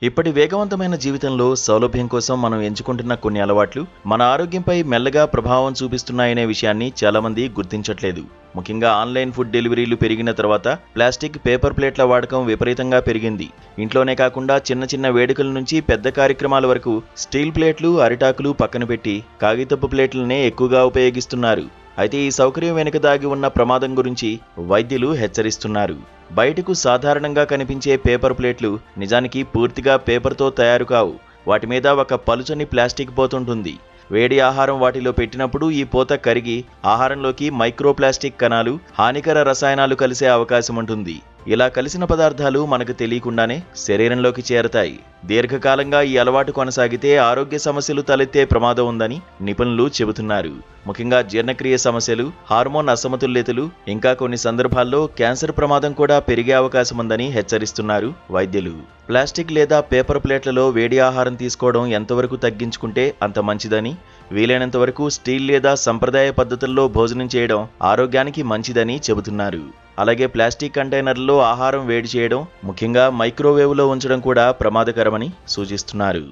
ఇప్పటి వేగవంతమైన జీవితంలో సౌలభ్యం కోసం మనం ఎంచుకుంటున్న కొన్ని అలవాట్లు మన ఆరోగ్యంపై మెల్లగా ప్రభావం చూపిస్తున్నాయనే విషయాన్ని చాలామంది గుర్తించట్లేదు. ముఖ్యంగా ఆన్లైన్ ఫుడ్ డెలివరీలు పెరిగిన తర్వాత ప్లాస్టిక్, పేపర్ ప్లేట్ల వాడకం విపరీతంగా పెరిగింది. ఇంట్లోనే కాకుండా చిన్న చిన్న వేడుకల నుంచి పెద్ద కార్యక్రమాల వరకు స్టీల్ ప్లేట్లు, అరిటాకులు పక్కన పెట్టి కాగితపు ప్లేట్లనే ఎక్కువగా ఉపయోగిస్తున్నారు. అయితే ఈ సౌకర్యం వెనుక దాగి ఉన్న ప్రమాదం గురించి వైద్యులు హెచ్చరిస్తున్నారు. బయటకు సాధారణంగా కనిపించే పేపర్ ప్లేట్లు నిజానికి పూర్తిగా పేపర్తో తయారు కావు. వాటి మీద ఒక పలుచని ప్లాస్టిక్ పోతుంటుంది. వేడి ఆహారం వాటిలో పెట్టినప్పుడు ఈ పోత కరిగి ఆహారంలోకి మైక్రోప్లాస్టిక్ కణాలు, హానికర రసాయనాలు కలిసే అవకాశం ఉంటుంది. ఇలా కలిసిన పదార్థాలు మనకు తెలియకుండానే శరీరంలోకి చేరతాయి. దీర్ఘకాలంగా ఈ అలవాటు కొనసాగితే ఆరోగ్య సమస్యలు తలెత్తే ప్రమాదం ఉందని నిపుణులు చెబుతున్నారు. ముఖ్యంగా జీర్ణక్రియ సమస్యలు, హార్మోన్ అసమతుల్యతలు, ఇంకా కొన్ని సందర్భాల్లో క్యాన్సర్ ప్రమాదం కూడా పెరిగే అవకాశం ఉందని హెచ్చరిస్తున్నారు వైద్యులు. ప్లాస్టిక్ లేదా పేపర్ ప్లేట్లలో వేడి ఆహారం తీసుకోవడం ఎంతవరకు తగ్గించుకుంటే అంత మంచిదని, వీలైనంత వరకు స్టీల్ లేదా సంప్రదాయ పద్ధతుల్లో భోజనం చేయడం ఆరోగ్యానికి మంచిదని చెబుతున్నారు. అలాగే ప్లాస్టిక్ కంటైనర్లలో ఆహారం వేడి చేయడం, ముఖ్యంగా మైక్రోవేవ్లో ఉంచడం కూడా ప్రమాదకరమని సూచిస్తున్నారు.